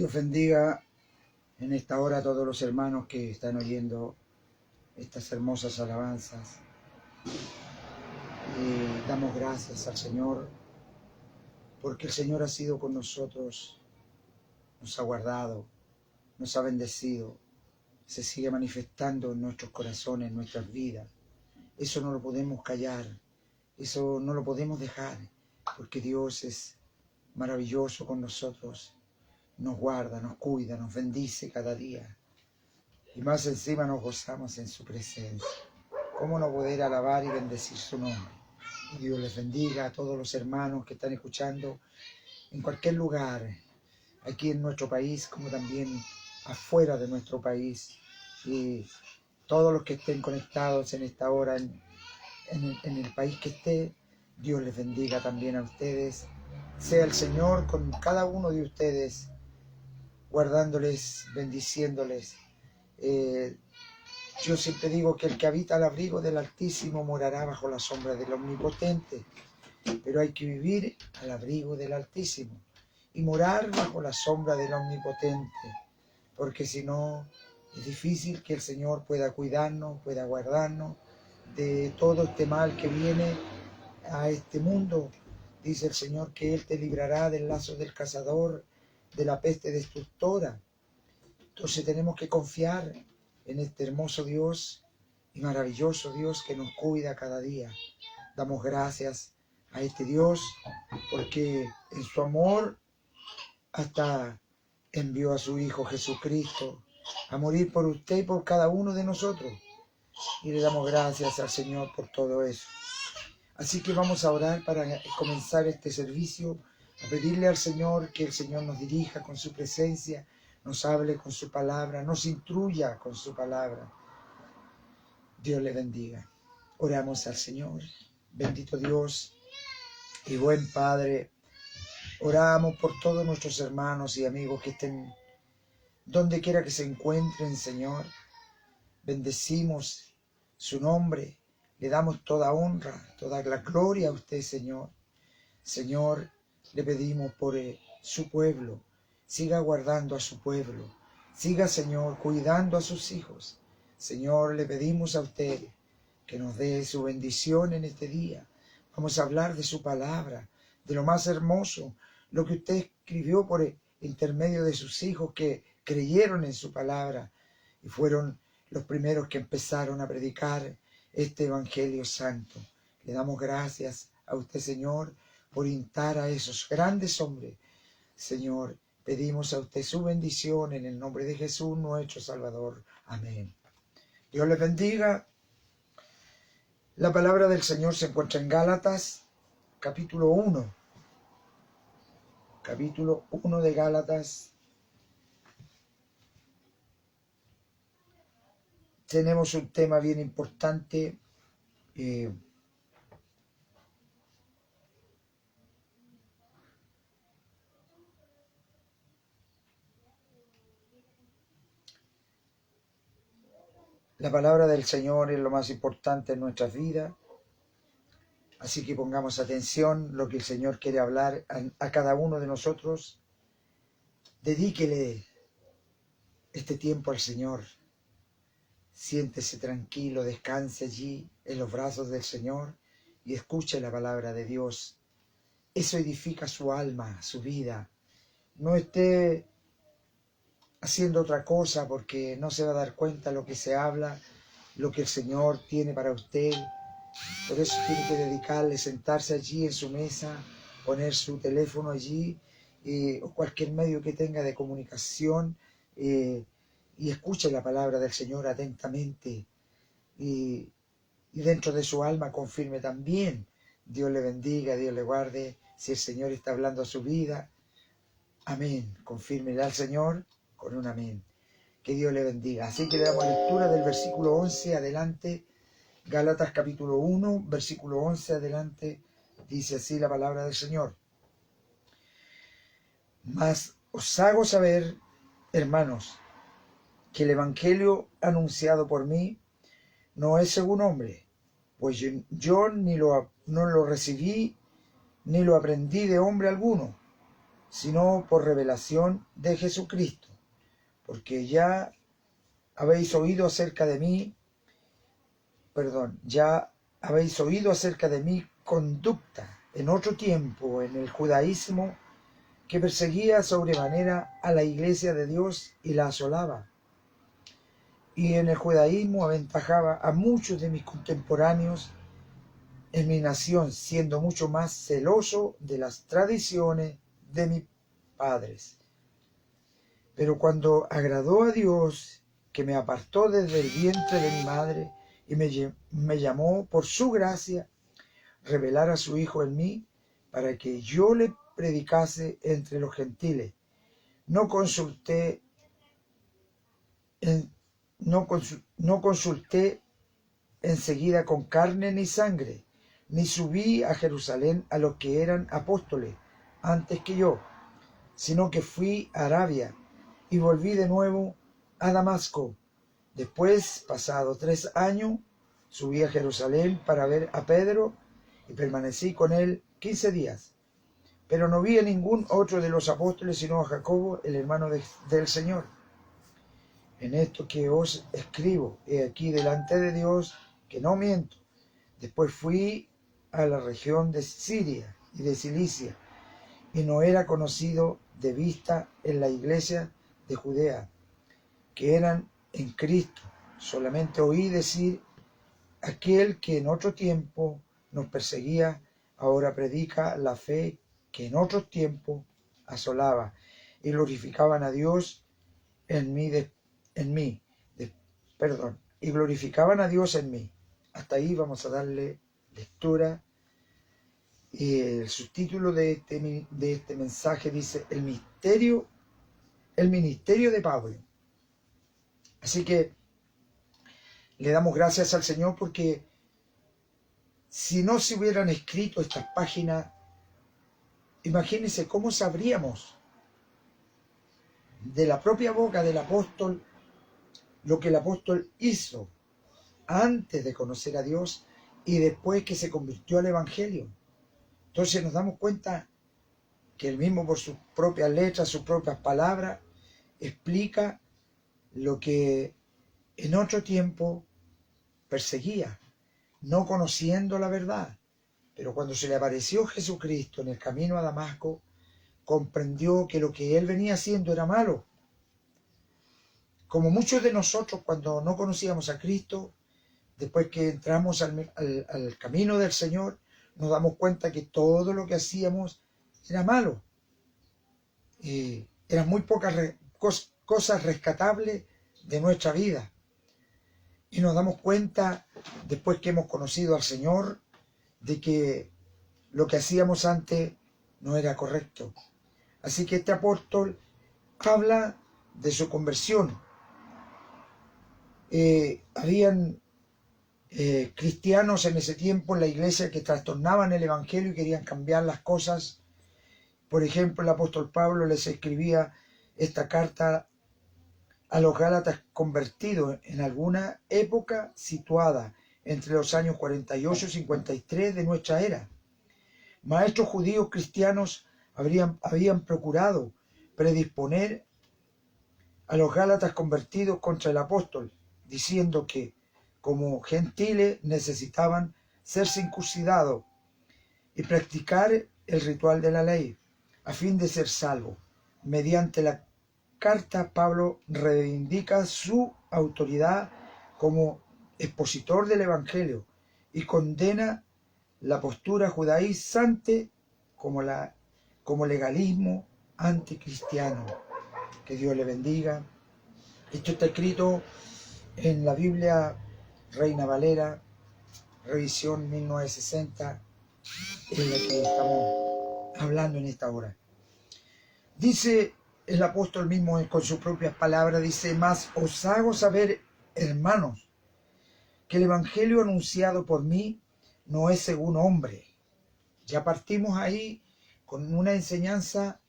Dios bendiga en esta hora a todos los hermanos que están oyendo estas hermosas alabanzas. Y damos gracias al Señor porque el Señor ha sido con nosotros, nos ha guardado, nos ha bendecido, se sigue manifestando en nuestros corazones, en nuestras vidas. Eso no lo podemos callar, eso no lo podemos dejar, porque Dios es maravilloso con nosotros. Nos guarda, nos cuida, nos bendice cada día. Y más encima nos gozamos en su presencia. ¿Cómo no poder alabar y bendecir su nombre? Y Dios les bendiga a todos los hermanos que están escuchando en cualquier lugar, aquí en nuestro país, como también afuera de nuestro país. Y todos los que estén conectados en esta hora, en el país que esté, Dios les bendiga también a ustedes. Sea el Señor con cada uno de ustedes, guardándoles, bendiciéndoles. Yo siempre digo que el que habita al abrigo del Altísimo morará bajo la sombra del Omnipotente, pero hay que vivir al abrigo del Altísimo y morar bajo la sombra del Omnipotente, porque si no, es difícil que el Señor pueda cuidarnos, pueda guardarnos de todo este mal que viene a este mundo. Dice el Señor que Él te librará del lazo del cazador, de la peste destructora. Entonces tenemos que confiar en este hermoso Dios y maravilloso Dios que nos cuida cada día. Damos gracias a este Dios porque en su amor hasta envió a su Hijo Jesucristo a morir por usted y por cada uno de nosotros. Y le damos gracias al Señor por todo eso. Así que vamos a orar para comenzar este servicio, a pedirle al Señor que el Señor nos dirija con su presencia, nos hable con su palabra, nos instruya con su palabra. Dios le bendiga. Oramos al Señor. Bendito Dios y buen Padre, oramos por todos nuestros hermanos y amigos que estén donde quiera que se encuentren, Señor. Bendecimos su nombre, le damos toda honra, toda la gloria a usted, Señor. Señor, le pedimos por su pueblo, siga guardando a su pueblo, siga, Señor, cuidando a sus hijos. Señor, le pedimos a usted que nos dé su bendición en este día. Vamos a hablar de su palabra, de lo más hermoso, lo que usted escribió por intermedio de sus hijos que creyeron en su palabra y fueron los primeros que empezaron a predicar este evangelio santo. Le damos gracias a usted, Señor, por instar a esos grandes hombres. Señor, pedimos a usted su bendición en el nombre de Jesús, nuestro Salvador. Amén. Dios les bendiga. La palabra del Señor se encuentra en Gálatas, capítulo 1. Capítulo 1 de Gálatas. Tenemos un tema bien importante. La palabra del Señor es lo más importante en nuestras vidas. Así que pongamos atención lo que el Señor quiere hablar a cada uno de nosotros. Dedíquele este tiempo al Señor. Siéntese tranquilo, descanse allí en los brazos del Señor y escuche la palabra de Dios. Eso edifica su alma, su vida. No esté haciendo otra cosa porque no se va a dar cuenta lo que se habla, lo que el Señor tiene para usted. Por eso tiene que dedicarle, sentarse allí en su mesa, poner su teléfono allí o cualquier medio que tenga de comunicación y escuche la palabra del Señor atentamente y dentro de su alma confirme también. Dios le bendiga, Dios le guarde. Si el Señor está hablando a su vida, amén. Confírmele al Señor con un amén. Que Dios le bendiga. Así que le damos lectura del versículo 11 adelante Gálatas capítulo 1, versículo 11 adelante, dice así la palabra del Señor. Mas os hago saber, hermanos, que el evangelio anunciado por mí no es según hombre, pues yo no lo recibí ni lo aprendí de hombre alguno, sino por revelación de Jesucristo, porque ya habéis oído acerca de mí, conducta en otro tiempo en el judaísmo, que perseguía sobremanera a la iglesia de Dios y la asolaba. Y en el judaísmo aventajaba a muchos de mis contemporáneos en mi nación, siendo mucho más celoso de las tradiciones de mis padres. Pero cuando agradó a Dios, que me apartó desde el vientre de mi madre y me llamó por su gracia, revelar a su Hijo en mí, para que yo le predicase entre los gentiles, no consulté enseguida con carne ni sangre, ni subí a Jerusalén a los que eran apóstoles antes que yo, sino que fui a Arabia y volví de nuevo a Damasco. Después, pasado 3 años, subí a Jerusalén para ver a Pedro y permanecí con él 15 días. Pero no vi a ningún otro de los apóstoles sino a Jacobo, el hermano del Señor. En esto que os escribo, he aquí delante de Dios, que no miento. Después fui a la región de Siria y de Cilicia, y no era conocido de vista en la iglesia de Judea, que eran en Cristo. Solamente oí decir, aquel que en otro tiempo nos perseguía, ahora predica la fe que en otros tiempos asolaba, y glorificaban a Dios y glorificaban a Dios en mí. Hasta ahí vamos a darle lectura. Y el subtítulo de este mensaje dice el ministerio de Pablo. Así que le damos gracias al Señor, porque si no se hubieran escrito estas páginas, imagínense cómo sabríamos de la propia boca del apóstol lo que el apóstol hizo antes de conocer a Dios y después que se convirtió al Evangelio. Entonces nos damos cuenta que él mismo, por sus propias letras, sus propias palabras, explica lo que en otro tiempo perseguía, no conociendo la verdad. Pero cuando se le apareció Jesucristo en el camino a Damasco, comprendió que lo que él venía haciendo era malo. Como muchos de nosotros, cuando no conocíamos a Cristo, después que entramos al camino del Señor, nos damos cuenta que todo lo que hacíamos era malo. Eran muy pocas cosas rescatables de nuestra vida. Y nos damos cuenta, después que hemos conocido al Señor, de que lo que hacíamos antes no era correcto. Así que este apóstol habla de su conversión. Habían cristianos en ese tiempo en la iglesia que trastornaban el evangelio y querían cambiar las cosas. Por ejemplo, el apóstol Pablo les escribía esta carta a los Gálatas convertidos en alguna época situada entre los años 48 y 53 de nuestra era. Maestros judíos cristianos habían procurado predisponer a los Gálatas convertidos contra el apóstol, diciendo que como gentiles necesitaban ser circuncidados y practicar el ritual de la ley a fin de ser salvos. Mediante la carta, Pablo reivindica su autoridad como expositor del Evangelio y condena la postura judaizante como legalismo anticristiano. Que Dios le bendiga. Esto está escrito en la Biblia Reina Valera, revisión 1960, en la que estamos hablando en esta hora. Dice el apóstol mismo con sus propias palabras, dice, mas os hago saber, hermanos, que el evangelio anunciado por mí no es según hombre. Ya partimos ahí con una enseñanza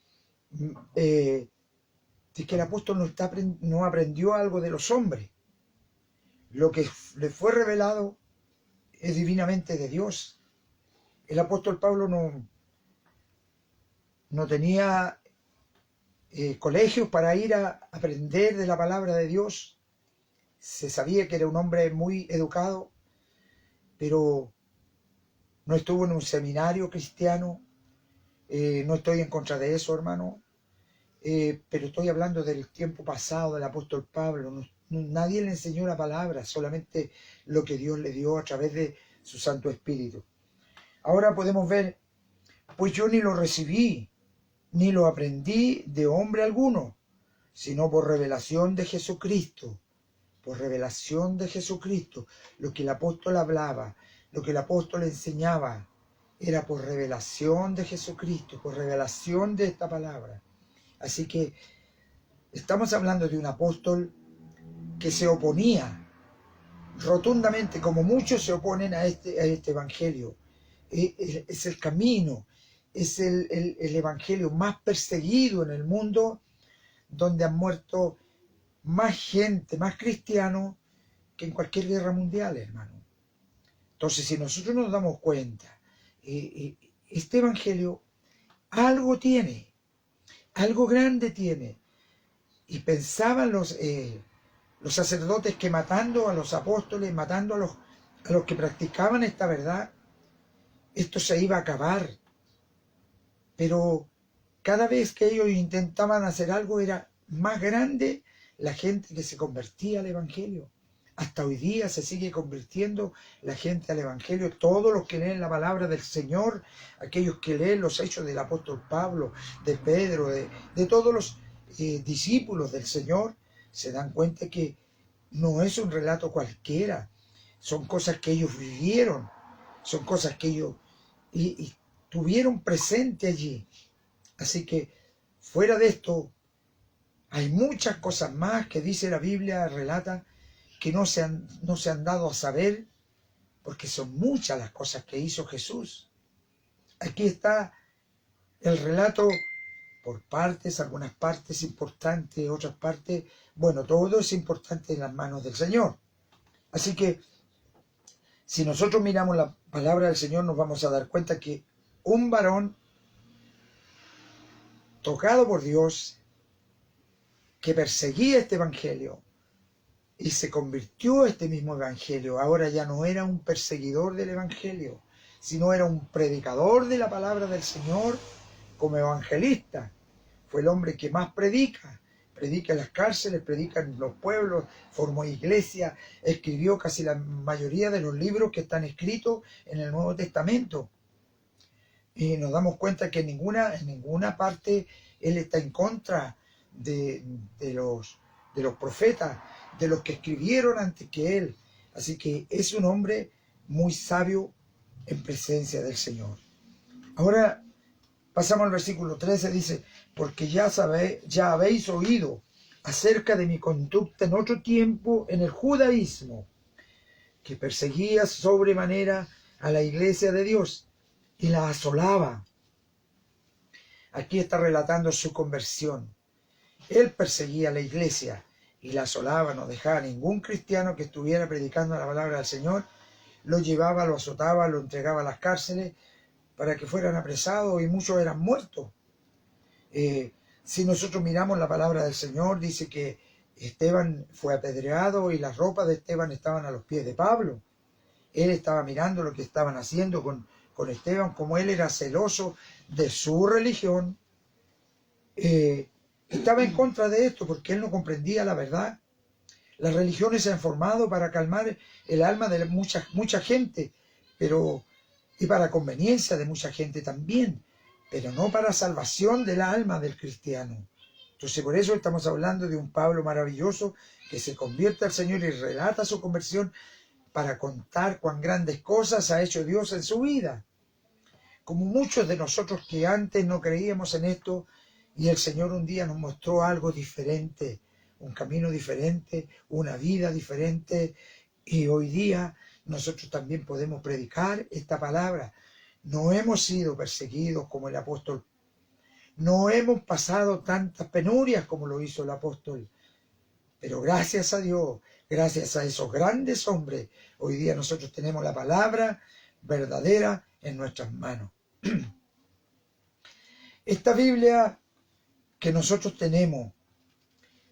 de que el apóstol no aprendió algo de los hombres. Lo que le fue revelado es divinamente de Dios. El apóstol Pablo no tenía colegios para ir a aprender de la palabra de Dios. Se sabía que era un hombre muy educado, pero no estuvo en un seminario cristiano. No estoy en contra de eso, hermano, pero estoy hablando del tiempo pasado del apóstol Pablo. Nadie le enseñó la palabra, solamente lo que Dios le dio a través de su Santo Espíritu. Ahora podemos ver, pues yo ni lo recibí, ni lo aprendí de hombre alguno, sino por revelación de Jesucristo. Por revelación de Jesucristo. Lo que el apóstol hablaba, lo que el apóstol enseñaba, era por revelación de Jesucristo, por revelación de esta palabra. Así que estamos hablando de un apóstol que se oponía rotundamente, como muchos se oponen a este evangelio. Es el camino, es el evangelio más perseguido en el mundo, donde han muerto más gente, más cristianos que en cualquier guerra mundial, hermano. Entonces, si nosotros nos damos cuenta, este evangelio algo tiene, algo grande tiene. Y pensaban los sacerdotes que matando a los apóstoles, matando a los que practicaban esta verdad, esto se iba a acabar. Pero cada vez que ellos intentaban hacer algo, era más grande la gente que se convertía al evangelio. Hasta hoy día se sigue convirtiendo la gente al evangelio. Todos los que leen la palabra del Señor, aquellos que leen los hechos del apóstol Pablo, de Pedro, de todos los discípulos del Señor, se dan cuenta que no es un relato cualquiera. Son cosas que ellos vivieron, son cosas que ellos y tuvieron presente allí. Así que fuera de esto, hay muchas cosas más que dice la Biblia, relata, que no se han dado a saber, porque son muchas las cosas que hizo Jesús. Aquí está el relato por partes, algunas partes importantes, otras partes, bueno, todo es importante en las manos del Señor. Así que, si nosotros miramos la palabra del Señor, nos vamos a dar cuenta que un varón tocado por Dios, que perseguía este evangelio, y se convirtió este mismo evangelio. Ahora ya no era un perseguidor del evangelio, sino era un predicador de la palabra del Señor como evangelista. Fue el hombre que más predica en las cárceles, predica en los pueblos, formó iglesia, escribió casi la mayoría de los libros que están escritos en el Nuevo Testamento. Y nos damos cuenta que en ninguna parte él está en contra de los profetas, de los que escribieron antes que él. Así que es un hombre muy sabio en presencia del Señor. Ahora pasamos al versículo 13, dice, porque ya habéis oído acerca de mi conducta en otro tiempo en el judaísmo, que perseguía sobremanera a la iglesia de Dios y la asolaba. Aquí está relatando su conversión. Él perseguía a la iglesia y la asolaba, no dejaba a ningún cristiano que estuviera predicando la palabra del Señor, lo llevaba, lo azotaba, lo entregaba a las cárceles para que fueran apresados, y muchos eran muertos. Si nosotros miramos la palabra del Señor, dice que Esteban fue apedreado y las ropas de Esteban estaban a los pies de Pablo. Él estaba mirando lo que estaban haciendo con Esteban, como él era celoso de su religión. Estaba en contra de esto porque él no comprendía la verdad. Las religiones se han formado para calmar el alma de mucha gente, y para conveniencia de mucha gente también, pero no para salvación del alma del cristiano. Entonces, por eso estamos hablando de un Pablo maravilloso que se convierte al Señor y relata su conversión para contar cuán grandes cosas ha hecho Dios en su vida. Como muchos de nosotros que antes no creíamos en esto, y el Señor un día nos mostró algo diferente, un camino diferente, una vida diferente, Y hoy día nosotros también podemos predicar esta palabra. No hemos sido perseguidos como el apóstol. No hemos pasado tantas penurias como lo hizo el apóstol. Pero gracias a Dios, gracias a esos grandes hombres, hoy día nosotros tenemos la palabra verdadera en nuestras manos. Esta Biblia que nosotros tenemos,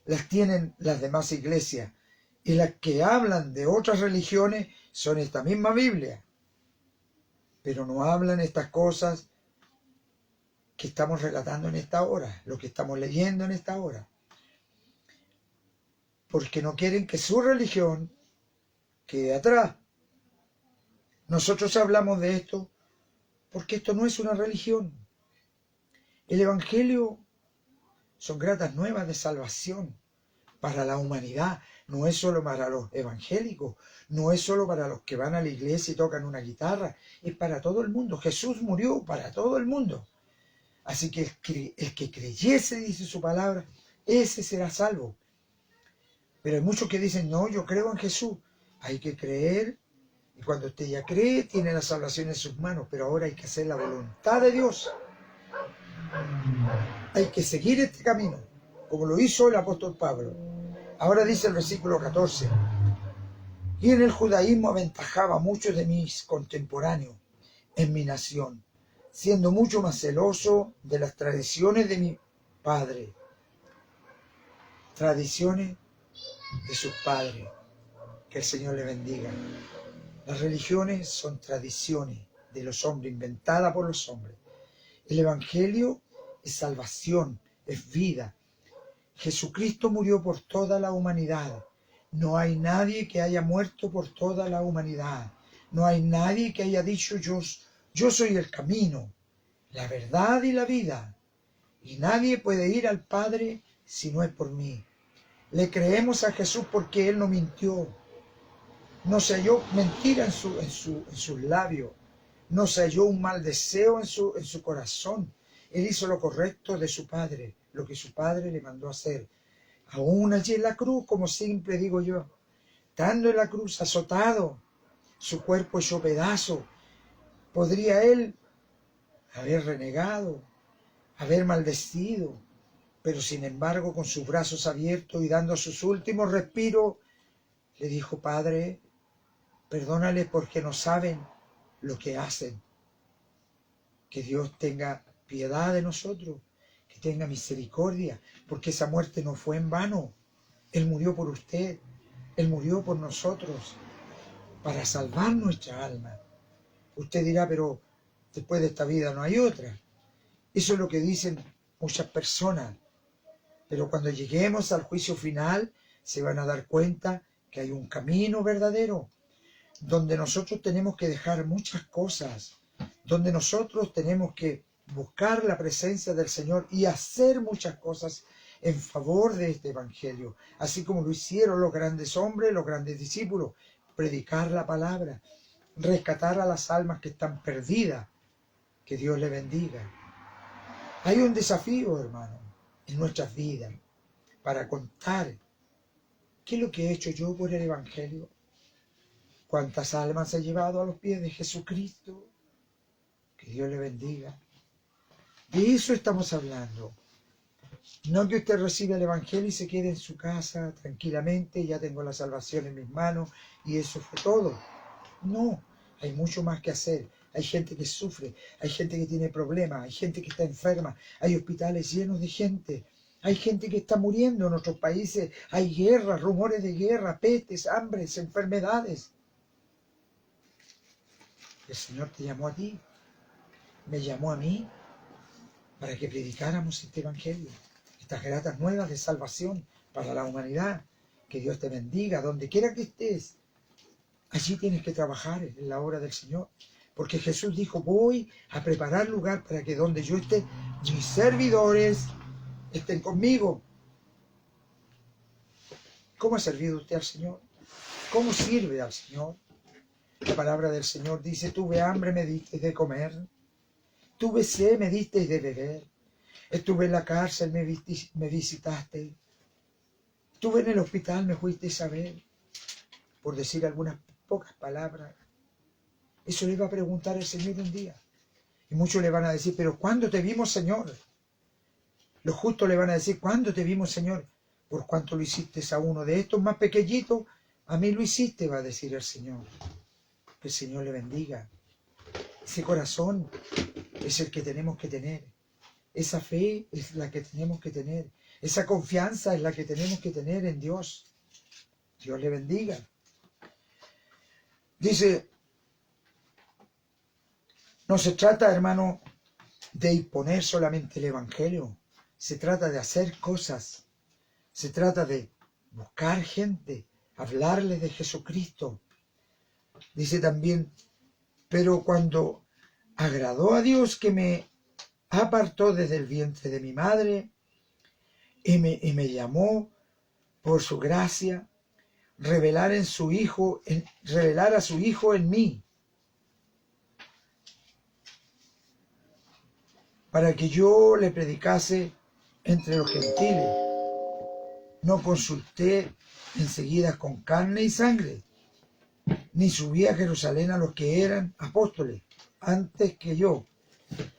las tienen las demás iglesias, y las que hablan de otras religiones son esta misma Biblia. Pero no hablan estas cosas que estamos relatando en esta hora, lo que estamos leyendo en esta hora. Porque no quieren que su religión quede atrás. Nosotros hablamos de esto porque esto no es una religión. El Evangelio son gratas nuevas de salvación para la humanidad. No es solo para los evangélicos, no es solo para los que van a la iglesia y tocan una guitarra, es para todo el mundo. Jesús murió para todo el mundo. Así que el que creyese, dice su palabra, ese será salvo. Pero hay muchos que dicen, no, yo creo en Jesús. Hay que creer, y cuando usted ya cree, tiene la salvación en sus manos, pero ahora hay que hacer la voluntad de Dios. Hay que seguir este camino, como lo hizo el apóstol Pablo. Ahora dice el versículo 14, y en el judaísmo aventajaba a muchos de mis contemporáneos en mi nación, siendo mucho más celoso de las tradiciones de mi padre. Tradiciones de sus padres. Que el Señor le bendiga. Las religiones son tradiciones de los hombres, inventadas por los hombres. El Evangelio es salvación, es vida. Jesucristo murió por toda la humanidad. No hay nadie que haya muerto por toda la humanidad. No hay nadie que haya dicho yo soy el camino, la verdad y la vida. Y nadie puede ir al Padre si no es por mí. Le creemos a Jesús porque Él no mintió. No se halló mentira en sus labios. No se halló un mal deseo en su corazón. Él hizo lo correcto de su Padre, lo que su Padre le mandó hacer. Aún allí en la cruz, como siempre digo yo, estando en la cruz azotado, su cuerpo hecho pedazo, podría Él haber renegado, haber maldecido, pero sin embargo con sus brazos abiertos y dando sus últimos respiros, le dijo, Padre, perdónales porque no saben lo que hacen. Que Dios tenga piedad de nosotros, que tenga misericordia, porque esa muerte no fue en vano. Él murió por usted, Él murió por nosotros, para salvar nuestra alma. Usted dirá, pero después de esta vida no hay otra. Eso es lo que dicen muchas personas. Pero cuando lleguemos al juicio final, se van a dar cuenta que hay un camino verdadero, donde nosotros tenemos que dejar muchas cosas, donde nosotros tenemos que buscar la presencia del Señor y hacer muchas cosas en favor de este Evangelio, así como lo hicieron los grandes hombres, los grandes discípulos, predicar la palabra, rescatar a las almas que están perdidas. Que Dios le bendiga. Hay un desafío, hermano, en nuestras vidas, para contar qué es lo que he hecho yo por el Evangelio. ¿Cuántas almas he llevado a los pies de Jesucristo? Que Dios le bendiga. De eso estamos hablando. No que usted reciba el Evangelio y se quede en su casa tranquilamente, ya tengo la salvación en mis manos y eso fue todo. No, hay mucho más que hacer. Hay gente que sufre, hay gente que tiene problemas, hay gente que está enferma, hay hospitales llenos de gente. Hay gente que está muriendo en nuestros países, hay guerras, rumores de guerra, pestes, hambres, enfermedades. El Señor te llamó a ti, me llamó a mí, para que predicáramos este Evangelio, estas gratas nuevas de salvación para la humanidad. Que Dios te bendiga, donde quiera que estés. Allí tienes que trabajar en la obra del Señor, porque Jesús dijo, voy a preparar lugar para que donde yo esté, mis servidores estén conmigo. ¿Cómo ha servido usted al Señor? ¿Cómo sirve al Señor? La palabra del Señor dice, tuve hambre, me disteis de comer. Tuve sed, me disteis de beber. Estuve en la cárcel, me visitaste. Estuve en el hospital, me fuisteis a ver. por decir algunas pocas palabras. Eso le va a preguntar el Señor un día. Y muchos le van a decir, pero ¿cuándo te vimos, Señor? Los justos le van a decir, ¿cuándo te vimos, Señor? Por cuanto lo hiciste a uno de estos más pequeñitos, a mí lo hiciste, va a decir el Señor. Que el Señor le bendiga. Ese corazón es el que tenemos que tener. Esa fe es la que tenemos que tener. Esa confianza es la que tenemos que tener en Dios. Dios le bendiga. Dice, no se trata, hermano, de imponer solamente el Evangelio. Se trata de hacer cosas. Se trata de buscar gente, hablarles de Jesucristo. Dice también, pero cuando agradó a Dios que me apartó desde el vientre de mi madre y me llamó por su gracia, revelar a su Hijo en mí, para que yo le predicase entre los gentiles. No consulté enseguida con carne y sangre, ni subí a Jerusalén a los que eran apóstoles antes que yo,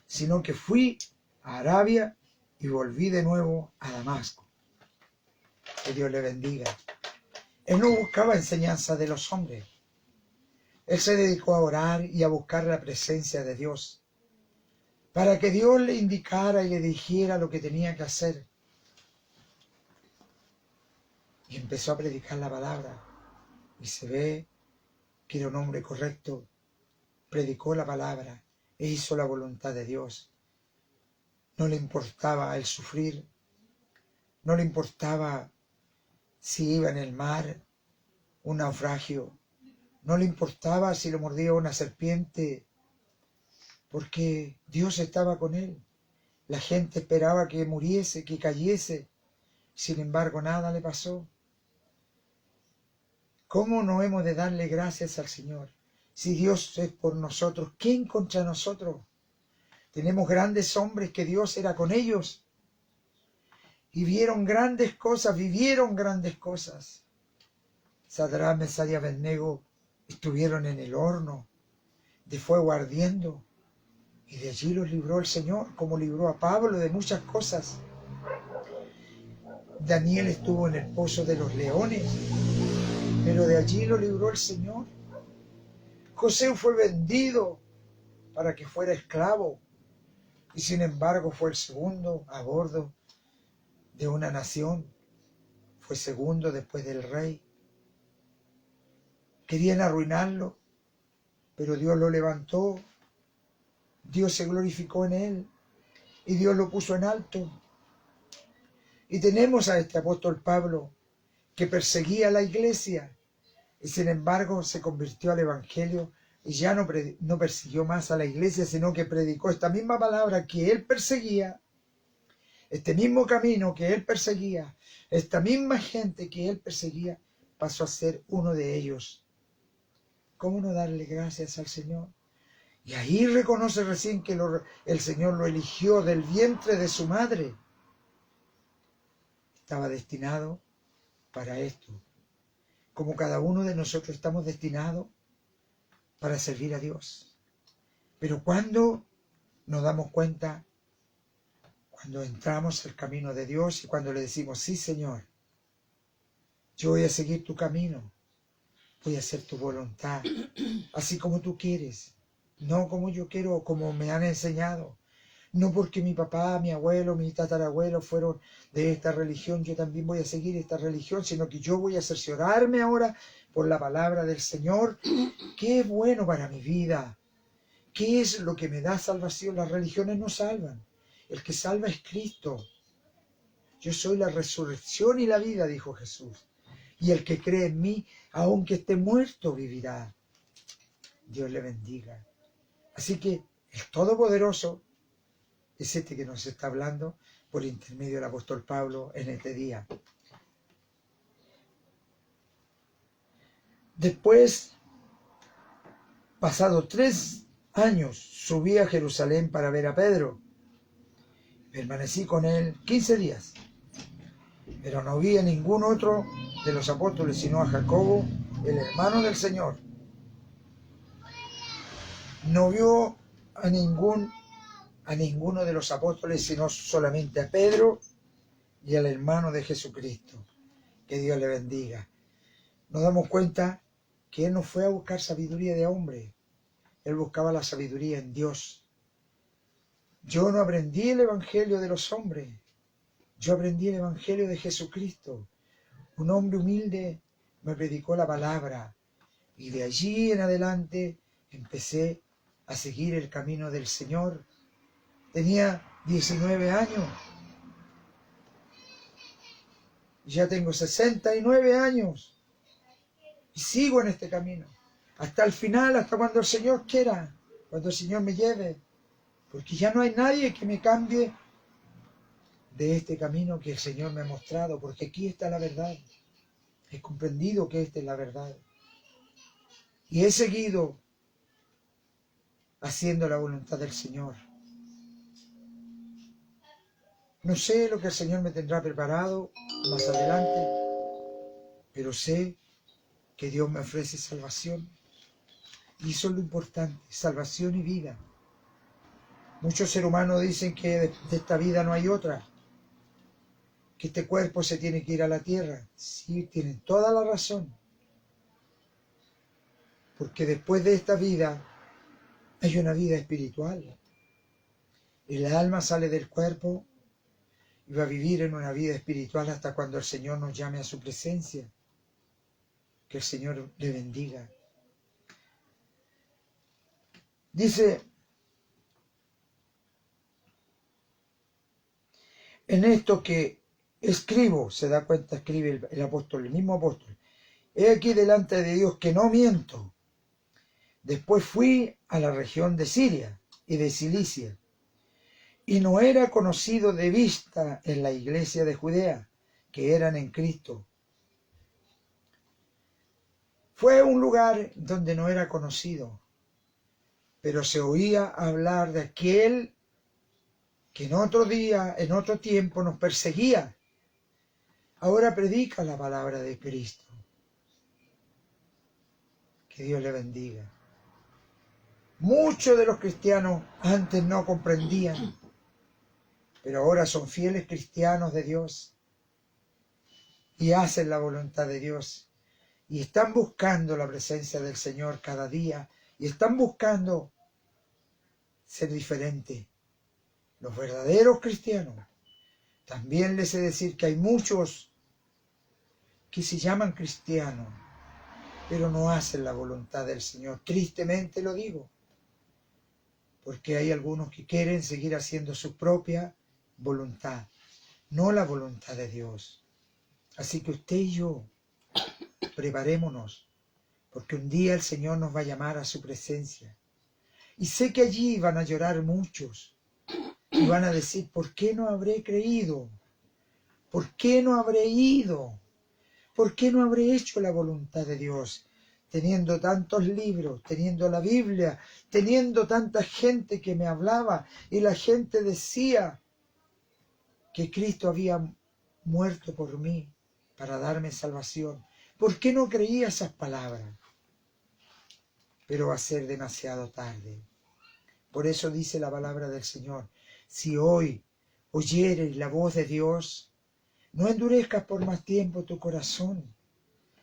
sino que fui a Arabia y volví de nuevo a Damasco. Que Dios le bendiga. Él no buscaba enseñanza de los hombres. Él se dedicó a orar y a buscar la presencia de Dios, para que Dios le indicara y le dijera lo que tenía que hacer. Y empezó a predicar la palabra. Y se ve que era un hombre correcto. Predicó la palabra e hizo la voluntad de Dios. No le importaba el sufrir. No le importaba si iba en el mar, un naufragio. No le importaba si lo mordía una serpiente, porque Dios estaba con él. La gente esperaba que muriese, que cayese. Sin embargo, nada le pasó. ¿Cómo no hemos de darle gracias al Señor? Si Dios es por nosotros, ¿quién contra nosotros? Tenemos grandes hombres que Dios era con ellos. Y vieron grandes cosas, vivieron grandes cosas. Sadrach, Mesach y Abednego estuvieron en el horno de fuego ardiendo. Y de allí los libró el Señor, como libró a Pablo de muchas cosas. Daniel estuvo en el pozo de los leones, pero de allí lo libró el Señor. José fue vendido para que fuera esclavo, y sin embargo fue el segundo a bordo de una nación. Fue segundo después del rey. Querían arruinarlo, pero Dios lo levantó. Dios se glorificó en él y Dios lo puso en alto. Y tenemos a este apóstol Pablo que perseguía a la iglesia y sin embargo se convirtió al evangelio y ya no persiguió más a la iglesia, sino que predicó esta misma palabra que él perseguía, este mismo camino que él perseguía, esta misma gente que él perseguía, pasó a ser uno de ellos. ¿Cómo no darle gracias al Señor? Y ahí reconoce recién que el Señor lo eligió del vientre de su madre. Estaba destinado para esto. Como cada uno de nosotros estamos destinados para servir a Dios. Pero cuando nos damos cuenta, cuando entramos al camino de Dios y cuando le decimos, sí, Señor, yo voy a seguir tu camino, voy a hacer tu voluntad, así como tú quieres, no como yo quiero o como me han enseñado. No porque mi papá, mi abuelo, mi tatarabuelo fueron de esta religión, yo también voy a seguir esta religión, sino que yo voy a cerciorarme ahora por la palabra del Señor. ¿Qué es bueno para mi vida? ¿Qué es lo que me da salvación? Las religiones no salvan. El que salva es Cristo. Yo soy la resurrección y la vida, dijo Jesús. Y el que cree en mí, aunque esté muerto, vivirá. Dios le bendiga. Así que el Todopoderoso es este que nos está hablando por intermedio del apóstol Pablo en este día. Después, pasado 3 años, subí a Jerusalén para ver a Pedro. Permanecí con él 15 días, pero no vi a ningún otro de los apóstoles, sino a Jacobo, el hermano del Señor, no vio a ninguno de los apóstoles, sino solamente a Pedro y al hermano de Jesucristo. Que Dios le bendiga. Nos damos cuenta que Él no fue a buscar sabiduría de hombre. Él buscaba la sabiduría en Dios. Yo no aprendí el evangelio de los hombres. Yo aprendí el evangelio de Jesucristo. Un hombre humilde me predicó la palabra. Y de allí en adelante empecé a seguir el camino del Señor. Tenía 19 años. Ya tengo 69 años. Y sigo en este camino. Hasta el final, hasta cuando el Señor quiera. Cuando el Señor me lleve. Porque ya no hay nadie que me cambie de este camino que el Señor me ha mostrado. Porque aquí está la verdad. He comprendido que esta es la verdad. Y he seguido haciendo la voluntad del Señor. No sé lo que el Señor me tendrá preparado más adelante, pero sé que Dios me ofrece salvación. Y eso es lo importante, salvación y vida. Muchos seres humanos dicen que de esta vida no hay otra, que este cuerpo se tiene que ir a la tierra. Sí, tienen toda la razón. Porque después de esta vida hay una vida espiritual. El alma sale del cuerpo y va a vivir en una vida espiritual hasta cuando el Señor nos llame a su presencia. Que el Señor le bendiga. Dice, en esto que escribo, se da cuenta, escribe el apóstol, el mismo apóstol. He aquí delante de Dios que no miento. Después fui a la región de Siria y de Cilicia, y no era conocido de vista en la iglesia de Judea, que eran en Cristo. Fue un lugar donde no era conocido, pero se oía hablar de aquel que en otro día, en otro tiempo nos perseguía. Ahora predica la palabra de Cristo. Que Dios le bendiga. Muchos de los cristianos antes no comprendían, pero ahora son fieles cristianos de Dios y hacen la voluntad de Dios y están buscando la presencia del Señor cada día y están buscando ser diferentes. Los verdaderos cristianos. También les he de decir que hay muchos que se llaman cristianos, pero no hacen la voluntad del Señor. Tristemente lo digo, porque hay algunos que quieren seguir haciendo su propia voluntad, no la voluntad de Dios. Así que usted y yo, preparémonos, porque un día el Señor nos va a llamar a su presencia. Y sé que allí van a llorar muchos, y van a decir, ¿por qué no habré creído? ¿Por qué no habré ido? ¿Por qué no habré hecho la voluntad de Dios? Teniendo tantos libros, teniendo la Biblia, teniendo tanta gente que me hablaba y la gente decía que Cristo había muerto por mí para darme salvación. ¿Por qué no creía esas palabras? Pero va a ser demasiado tarde. Por eso dice la palabra del Señor, si hoy oyeres la voz de Dios, no endurezcas por más tiempo tu corazón,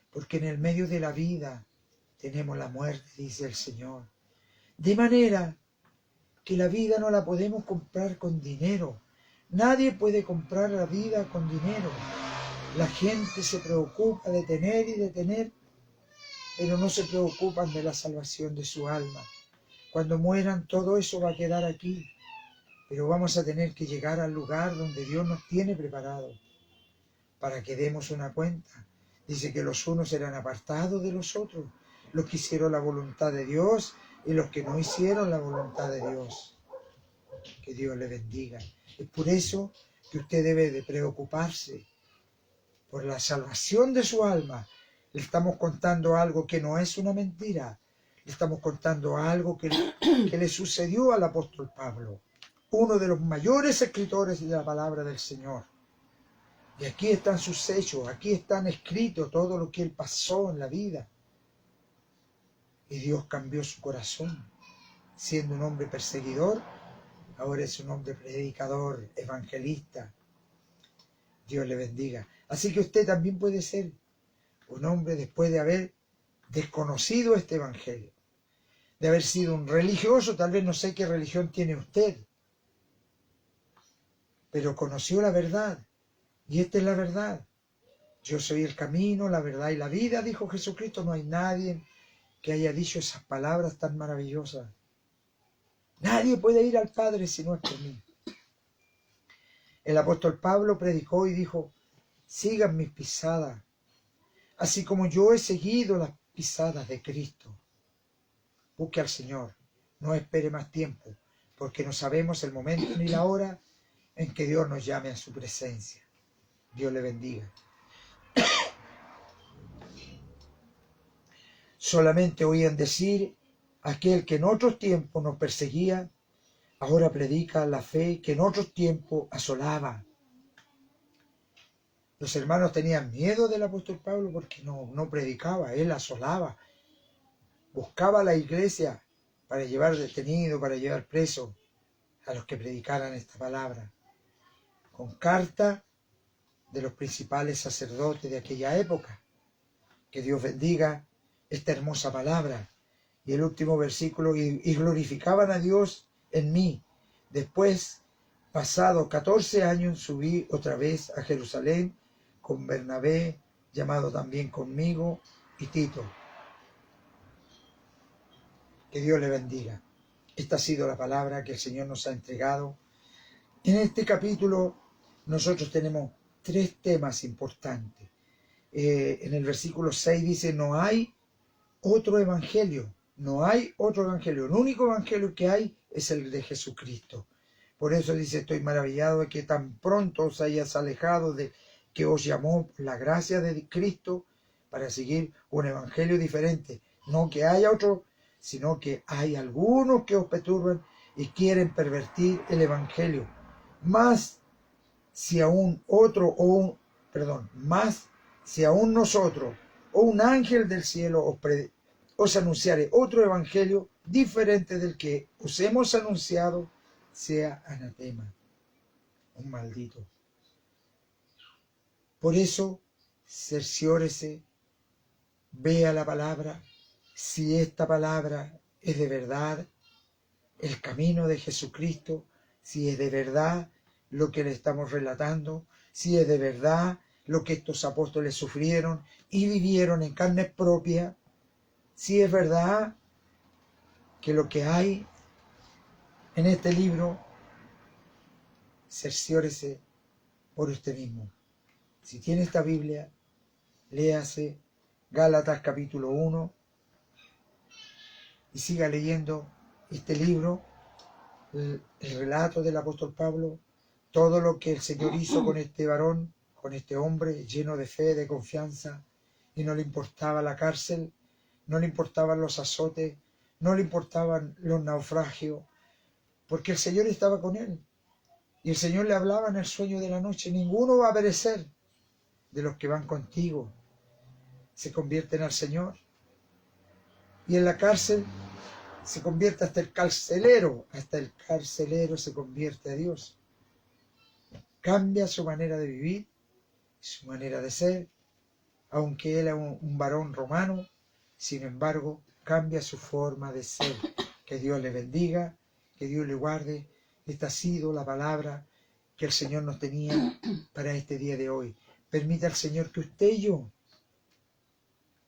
porque en el medio de la vida tenemos la muerte, dice el Señor. De manera que la vida no la podemos comprar con dinero. Nadie puede comprar la vida con dinero. La gente se preocupa de tener, pero no se preocupan de la salvación de su alma. Cuando mueran, todo eso va a quedar aquí. Pero vamos a tener que llegar al lugar donde Dios nos tiene preparado para que demos una cuenta. Dice que los unos serán apartados de los otros, los que hicieron la voluntad de Dios y los que no hicieron la voluntad de Dios. Que Dios le bendiga. Es por eso que usted debe de preocuparse por la salvación de su alma. Le estamos contando algo que no es una mentira. Le estamos contando algo que le sucedió al apóstol Pablo, uno de los mayores escritores de la palabra del Señor. Y aquí están sus hechos, aquí están escritos todo lo que él pasó en la vida. Y Dios cambió su corazón. Siendo un hombre perseguidor, ahora es un hombre predicador, evangelista. Dios le bendiga. Así que usted también puede ser un hombre después de haber desconocido este evangelio, de haber sido un religioso. Tal vez no sé qué religión tiene usted, pero conoció la verdad. Y esta es la verdad. Yo soy el camino, la verdad y la vida, dijo Jesucristo. No hay nadie que haya dicho esas palabras tan maravillosas. Nadie puede ir al Padre si no es por mí. El apóstol Pablo predicó y dijo: sigan mis pisadas, así como yo he seguido las pisadas de Cristo. Busque al Señor, no espere más tiempo, porque no sabemos el momento ni la hora en que Dios nos llame a su presencia. Dios le bendiga. Solamente oían decir: aquel que en otros tiempos nos perseguía, ahora predica la fe que en otros tiempos asolaba. Los hermanos tenían miedo del apóstol Pablo porque no predicaba, él asolaba. Buscaba a la iglesia para llevar detenido, para llevar preso a los que predicaran esta palabra. Con carta de los principales sacerdotes de aquella época. Que Dios bendiga esta hermosa palabra. Y el último versículo: y glorificaban a Dios en mí. Después, pasados 14 años, subí otra vez a Jerusalén con Bernabé, llamado también conmigo, y Tito. Que Dios le bendiga. Esta ha sido la palabra que el Señor nos ha entregado. En este capítulo nosotros tenemos 3 temas importantes. En el versículo 6 dice: no hay otro evangelio. No hay otro evangelio. El único evangelio que hay es el de Jesucristo. Por eso dice: estoy maravillado de que tan pronto os hayáis alejado de que os llamó la gracia de Cristo para seguir un evangelio diferente. No que haya otro, sino que hay algunos que os perturban y quieren pervertir el evangelio. Más si aún nosotros o un ángel del cielo os anunciare otro evangelio diferente del que os hemos anunciado, sea anatema, un maldito. Por eso, cerciórese, vea la palabra, si esta palabra es de verdad el camino de Jesucristo, si es de verdad lo que le estamos relatando, si es de verdad lo que estos apóstoles sufrieron y vivieron en carne propia, si es verdad que lo que hay en este libro, cerciórese por usted mismo. Si tiene esta Biblia, léase Gálatas capítulo 1 y siga leyendo este libro, el relato del apóstol Pablo, todo lo que el Señor hizo con este varón, con este hombre lleno de fe, de confianza, y no le importaba la cárcel, no le importaban los azotes, no le importaban los naufragios, porque el Señor estaba con él. Y el Señor le hablaba en el sueño de la noche: ninguno va a perecer de los que van contigo. Se convierten al Señor. Y en la cárcel se convierte hasta el carcelero se convierte a Dios. Cambia su manera de vivir, su manera de ser, aunque él era un varón romano, sin embargo, cambia su forma de ser. Que Dios le bendiga, que Dios le guarde. Esta ha sido la palabra que el Señor nos tenía para este día de hoy. Permita al Señor que usted y yo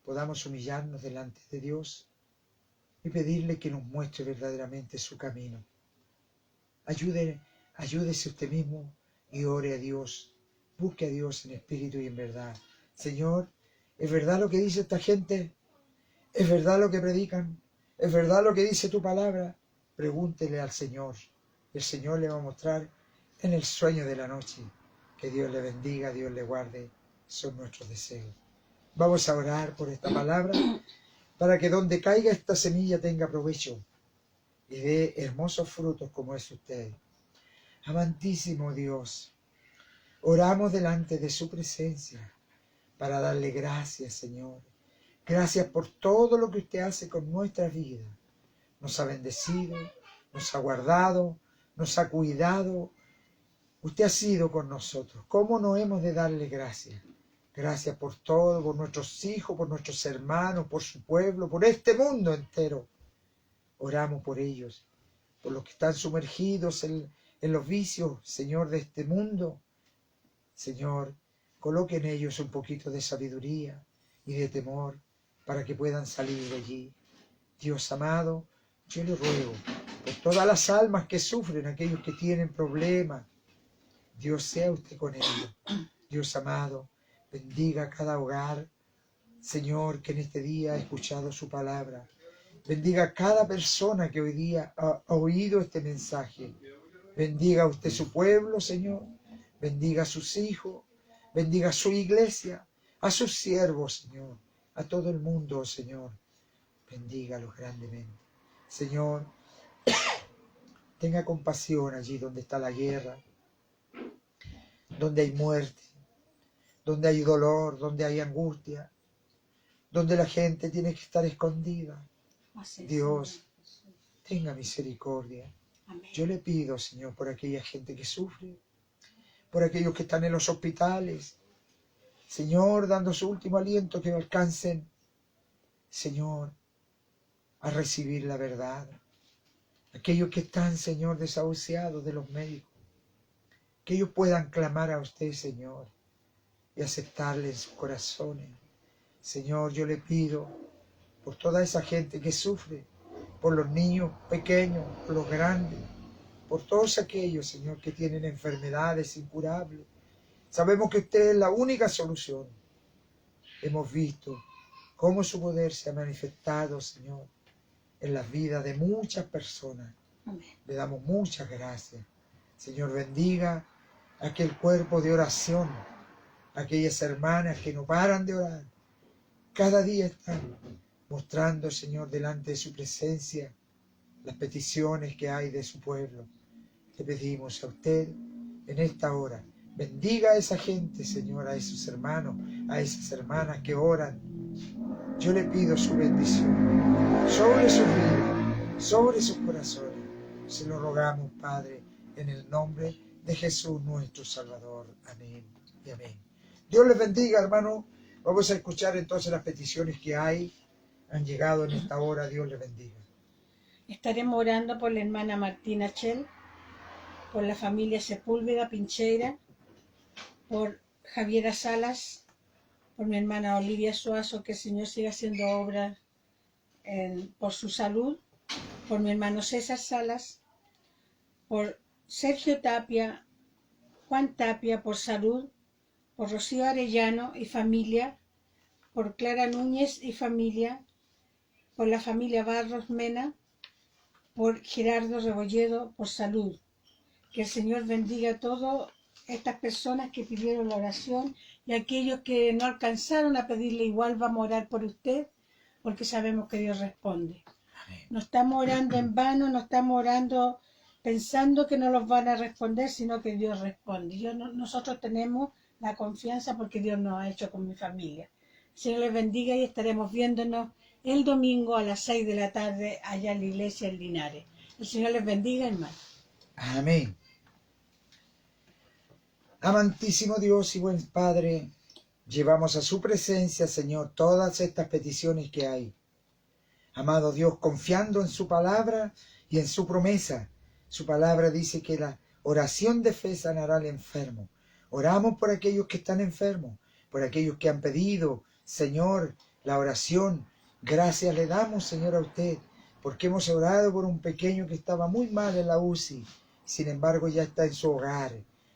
podamos humillarnos delante de Dios y pedirle que nos muestre verdaderamente su camino. Ayúdese usted mismo y ore a Dios. Busque a Dios en espíritu y en verdad. Señor, ¿es verdad lo que dice esta gente? ¿Es verdad lo que predican? ¿Es verdad lo que dice tu palabra? Pregúntele al Señor. El Señor le va a mostrar en el sueño de la noche. Que Dios le bendiga, Dios le guarde. Son nuestros deseos. Vamos a orar por esta palabra para que donde caiga esta semilla tenga provecho y dé hermosos frutos como es usted. Amantísimo Dios, oramos delante de su presencia para darle gracias, Señor. Gracias por todo lo que usted hace con nuestra vida. Nos ha bendecido, nos ha guardado, nos ha cuidado. Usted ha sido con nosotros. ¿Cómo no hemos de darle gracias? Gracias por todo, por nuestros hijos, por nuestros hermanos, por su pueblo, por este mundo entero. Oramos por ellos, por los que están sumergidos en los vicios, Señor, de este mundo. Señor, coloque en ellos un poquito de sabiduría y de temor para que puedan salir de allí. Dios amado, yo le ruego por todas las almas que sufren, aquellos que tienen problemas. Dios sea usted con ellos. Dios amado, bendiga a cada hogar, Señor, que en este día ha escuchado su palabra. Bendiga a cada persona que hoy día ha oído este mensaje. Bendiga a usted su pueblo, Señor. Bendiga a sus hijos. Bendiga a su iglesia, a sus siervos, Señor. A todo el mundo, Señor. Bendígalos grandemente. Señor, tenga compasión allí donde está la guerra, donde hay muerte, donde hay dolor, donde hay angustia, donde la gente tiene que estar escondida. Dios, tenga misericordia. Yo le pido, Señor, por aquella gente que sufre, por aquellos que están en los hospitales, Señor, dando su último aliento, que alcancen, Señor, a recibir la verdad. Aquellos que están, Señor, desahuciados de los médicos, que ellos puedan clamar a usted, Señor, y aceptarle en sus corazones. Señor, yo le pido por toda esa gente que sufre, por los niños pequeños, por los grandes, por todos aquellos, Señor, que tienen enfermedades incurables. Sabemos que usted es la única solución. Hemos visto cómo su poder se ha manifestado, Señor, en las vidas de muchas personas. Amén. Le damos muchas gracias. Señor, bendiga aquel cuerpo de oración, aquellas hermanas que no paran de orar. Cada día están mostrando, Señor, delante de su presencia las peticiones que hay de su pueblo. Le pedimos a usted en esta hora, bendiga a esa gente, Señor, a esos hermanos, a esas hermanas que oran. Yo le pido su bendición sobre sus vidas, sobre sus corazones. Se lo rogamos, Padre, en el nombre de Jesús nuestro Salvador. Amén y amén. Dios les bendiga, hermano. Vamos a escuchar entonces las peticiones que han llegado en esta hora. Dios les bendiga. Estaremos orando por la hermana Martina Chel, por la familia Sepúlveda Pincheira, por Javiera Salas, por mi hermana Olivia Suazo, que el Señor siga haciendo obras por su salud, por mi hermano César Salas, por Sergio Tapia, Juan Tapia por salud, por Rocío Arellano y familia, por Clara Núñez y familia, por la familia Barros Mena, por Gerardo Rebolledo por salud. Que el Señor bendiga a todas estas personas que pidieron la oración y aquellos que no alcanzaron a pedirle, igual vamos a orar por usted, porque sabemos que Dios responde. No estamos orando en vano, no estamos orando pensando que no los van a responder, sino que Dios responde. Nosotros tenemos la confianza porque Dios nos ha hecho con mi familia. El Señor les bendiga y estaremos viéndonos el domingo a las 6 de la tarde allá en la iglesia en Linares. El Señor les bendiga, hermano. Amén. Amantísimo Dios y buen Padre, llevamos a su presencia, Señor, todas estas peticiones que hay. Amado Dios, confiando en su palabra y en su promesa. Su palabra dice que la oración de fe sanará al enfermo. Oramos por aquellos que están enfermos, por aquellos que han pedido, Señor, la oración. Gracias le damos, Señor, a usted, porque hemos orado por un pequeño que estaba muy mal en la UCI. Sin embargo, ya está en su hogar.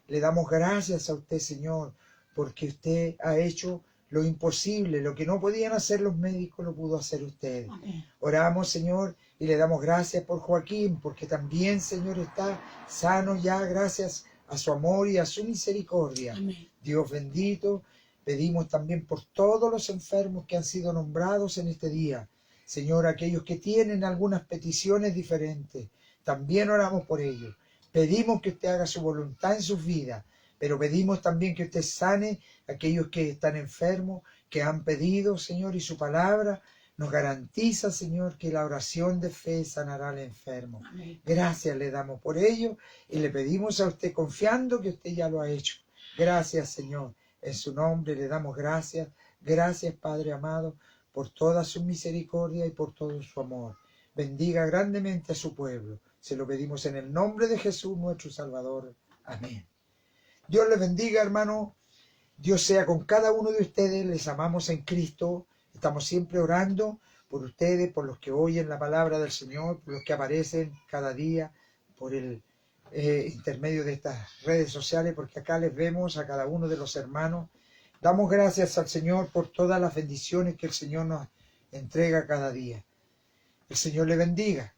Le damos gracias a usted, Señor, porque usted ha hecho lo imposible, lo que no podían hacer los médicos lo pudo hacer usted. Amén. Oramos, Señor, y le damos gracias por Joaquín, porque también, Señor, está sano ya gracias a su amor y a su misericordia. Amén. Dios bendito, pedimos también por todos los enfermos que han sido nombrados en este día. Señor, aquellos que tienen algunas peticiones diferentes, también oramos por ellos. Pedimos que usted haga su voluntad en sus vidas, pero pedimos también que usted sane a aquellos que están enfermos, que han pedido, Señor, y su palabra nos garantiza, Señor, que la oración de fe sanará al enfermo. Amén. Gracias le damos por ello y le pedimos a usted confiando que usted ya lo ha hecho. Gracias, Señor. En su nombre le damos gracias. Gracias, Padre amado, por toda su misericordia y por todo su amor. Bendiga grandemente a su pueblo. Se lo pedimos en el nombre de Jesús, nuestro Salvador. Amén. Dios les bendiga, hermano. Dios sea con cada uno de ustedes. Les amamos en Cristo. Estamos siempre orando por ustedes, por los que oyen la palabra del Señor, por los que aparecen cada día, por el intermedio de estas redes sociales, porque acá les vemos a cada uno de los hermanos. Damos gracias al Señor por todas las bendiciones que el Señor nos entrega cada día. El Señor le bendiga.